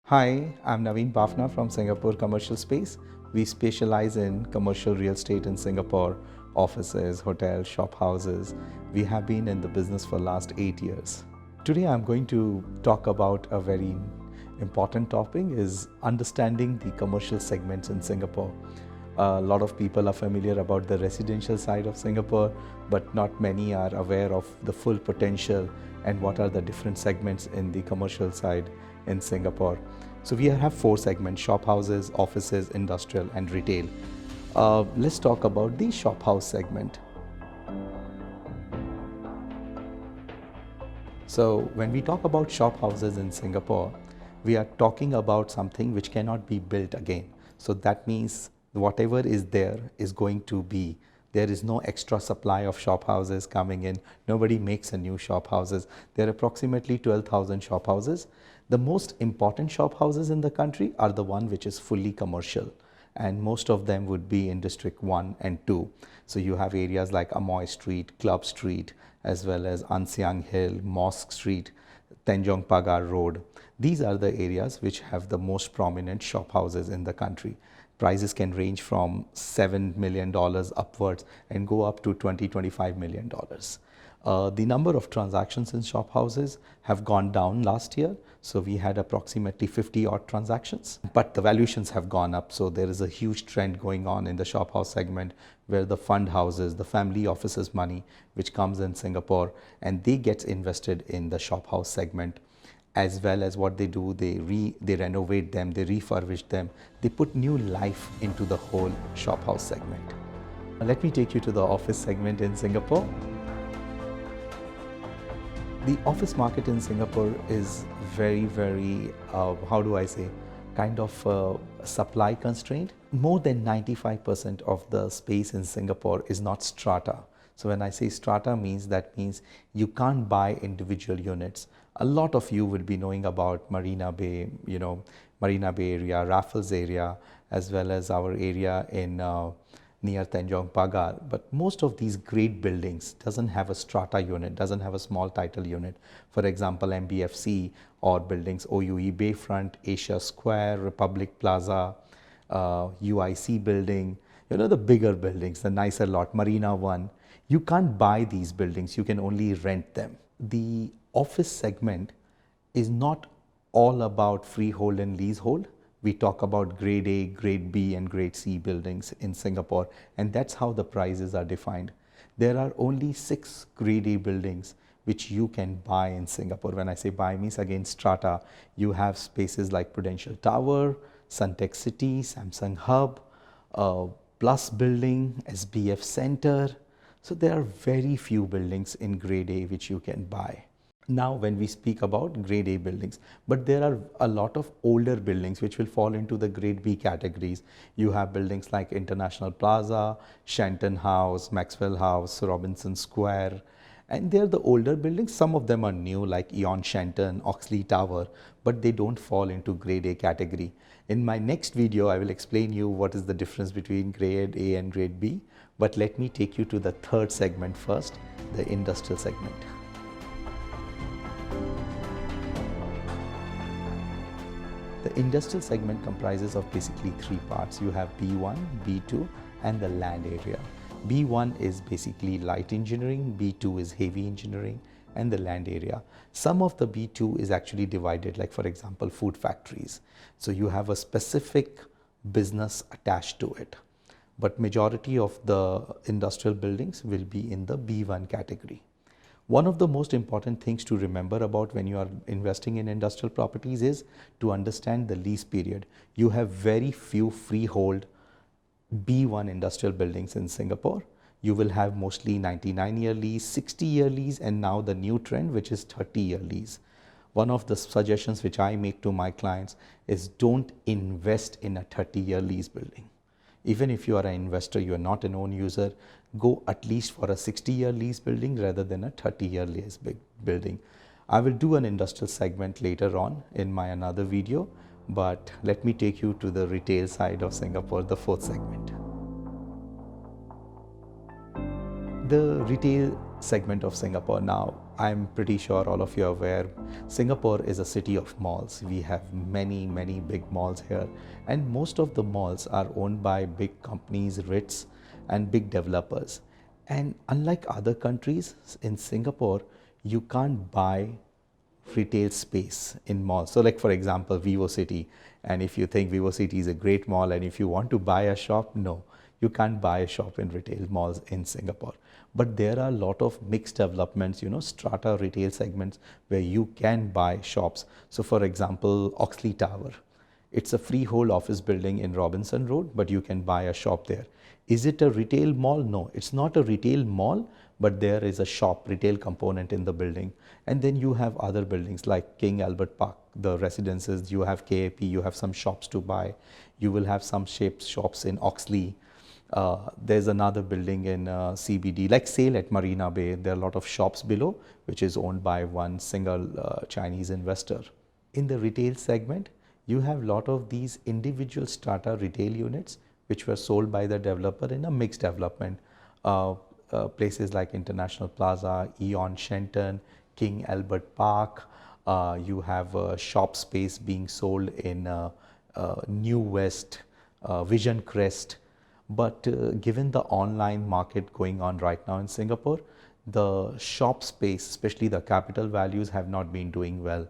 Hi, I'm Navin Bafna from Singapore Commercial Space. We specialize in commercial real estate in Singapore, offices, hotels, shop houses. We have been in the business for last 8 years. Today I'm going to talk about a very important topic is understanding the commercial segments in Singapore. A lot of people are familiar about the residential side of Singapore, but not many are aware of the full potential and what are the different segments in the commercial side in Singapore. So we have 4 segments: shop houses, offices, industrial and retail. Let's talk about the shop house segment. So when we talk about shop houses in Singapore, we are talking about something which cannot be built again. So that means whatever is there is going to be. There is no extra supply of shop houses coming in. Nobody makes a new shop houses. There are approximately 12,000 shop houses. The most important shop houses in the country are the one which is fully commercial, and most of them would be in District 1 and 2. So you have areas like Amoy Street, Club Street, as well as Ansiang Hill, Mosque Street, Tanjong Pagar Road. These are the areas which have the most prominent shop houses in the country. Prices can range from $7 million upwards and go up to $20-25 million. The number of transactions in shop houses have gone down last year. So we had approximately 50 odd transactions, but the valuations have gone up. So there is a huge trend going on in the shop house segment where the fund houses, the family offices money, which comes in Singapore, and they get invested in the shop house segment. As well as what they do, they renovate them, they refurbish them, they put new life into the whole shop house segment. Let me take you to the office segment in Singapore. The office market in Singapore is very, how do I say, kind of supply constrained. More than 95% of the space in Singapore is not strata. So when I say strata that means you can't buy individual units. A lot of you will be knowing about Marina Bay, Marina Bay area, Raffles area, as well as our area in near Tanjong Pagar. But most of these great buildings doesn't have a strata unit, doesn't have a small title unit. For example, MBFC or buildings OUE Bayfront, Asia Square, Republic Plaza, UIC building, the bigger buildings, the nicer lot, Marina One. You can't buy these buildings, you can only rent them. The office segment is not all about freehold and leasehold. We talk about grade A, grade B and grade C buildings in Singapore, and that's how the prices are defined. There are only 6 grade A buildings which you can buy in Singapore. When I say buy means again strata, you have spaces like Prudential Tower, Suntec City, Samsung Hub, Plus Building, SBF Center. So there are very few buildings in grade A which you can buy. Now when we speak about grade A buildings, but there are a lot of older buildings which will fall into the grade B categories. You have buildings like International Plaza, Shenton House, Maxwell House, Robinson Square, and they're the older buildings. Some of them are new like Eon Shenton, Oxley Tower, but they don't fall into grade A category. In my next video, I will explain you what is the difference between grade A and grade B, but let me take you to the third segment first, the industrial segment. The industrial segment comprises of basically 3 parts. You have B1, B2 and the land area. B1 is basically light engineering, B2 is heavy engineering and the land area. Some of the B2 is actually divided, like for example food factories. So you have a specific business attached to it. But majority of the industrial buildings will be in the B1 category. One of the most important things to remember about when you are investing in industrial properties is to understand the lease period. You have very few freehold B1 industrial buildings in Singapore. You will have mostly 99-year lease, 60-year lease, and now the new trend, which is 30-year lease. One of the suggestions which I make to my clients is don't invest in a 30-year lease building. Even if you are an investor, you are not an own user, go at least for a 60-year lease building rather than a 30-year lease building. I will do an industrial segment later on in my another video, but let me take you to the retail side of Singapore, the 4th segment. The retail segment of Singapore. Now, I'm pretty sure all of you are aware, Singapore is a city of malls. We have many, many big malls here, and most of the malls are owned by big companies, REITs, and big developers. And unlike other countries, in Singapore, you can't buy retail space in malls. So like for example, Vivo City, and if you think Vivo City is a great mall and if you want to buy a shop, no, you can't buy a shop in retail malls in Singapore. But there are a lot of mixed developments, strata retail segments where you can buy shops. So for example, Oxley Tower, it's a freehold office building in Robinson Road, but you can buy a shop there. Is it a retail mall? No, it's not a retail mall, but there is a shop retail component in the building. And then you have other buildings like King Albert Park, the residences, you have KAP, you have some shops to buy. You will have some shops in Oxley. There's another building in CBD, like Sale at Marina Bay. There are a lot of shops below, which is owned by one single Chinese investor. In the retail segment, you have a lot of these individual strata retail units which were sold by the developer in a mixed development. Places like International Plaza, Eon Shenton, King Albert Park. You have shop space being sold in New West, Vision Crest. But given the online market going on right now in Singapore, the shop space, especially the capital values, have not been doing well.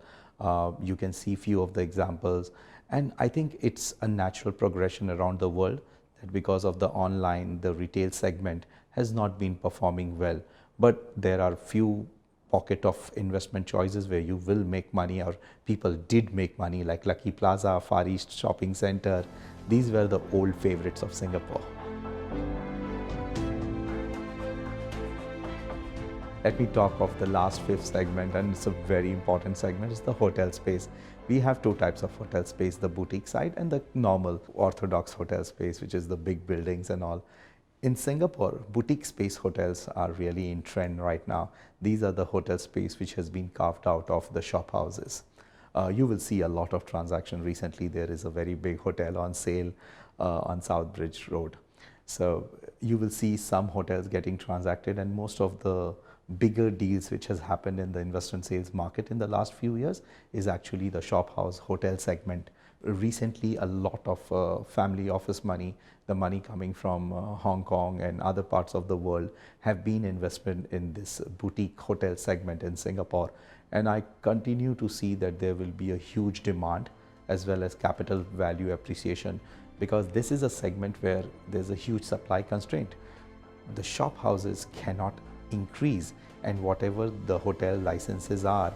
You can see few of the examples, and I think it's a natural progression around the world that because of the online, the retail segment has not been performing well. But there are few pocket of investment choices where you will make money, or people did make money, like Lucky Plaza, Far East Shopping Center. These were the old favorites of Singapore. Let me talk of the last fifth segment, and it's a very important segment. It's the hotel space. We have two types of hotel space, the boutique side and the normal orthodox hotel space, which is the big buildings and all. In Singapore, boutique space hotels are really in trend right now. These are the hotel space which has been carved out of the shop houses. You will see a lot of transaction. Recently, there is a very big hotel on sale on South Bridge Road. So you will see some hotels getting transacted, and most of the bigger deals which has happened in the investment sales market in the last few years is actually the shop house hotel segment. Recently, a lot of family office money, the money coming from Hong Kong and other parts of the world, have been invested in this boutique hotel segment in Singapore. And I continue to see that there will be a huge demand as well as capital value appreciation, because this is a segment where there's a huge supply constraint. The shop houses cannot increase, and whatever the hotel licenses are,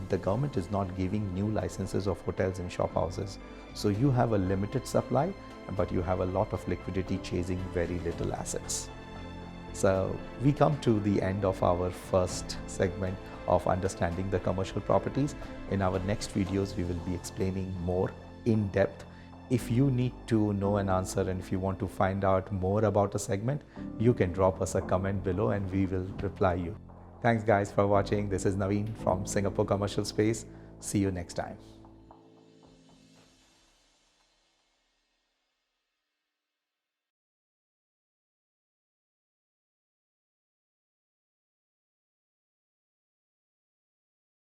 the government is not giving new licenses of hotels and shop houses. So you have a limited supply, but you have a lot of liquidity chasing very little assets. So we come to the end of our first segment of understanding the commercial properties. In our next videos, we will be explaining more in depth. If you need to know an answer and if you want to find out more about a segment, you can drop us a comment below and we will reply you. Thanks guys for watching. This is Navin from Singapore Commercial Space. See you next time.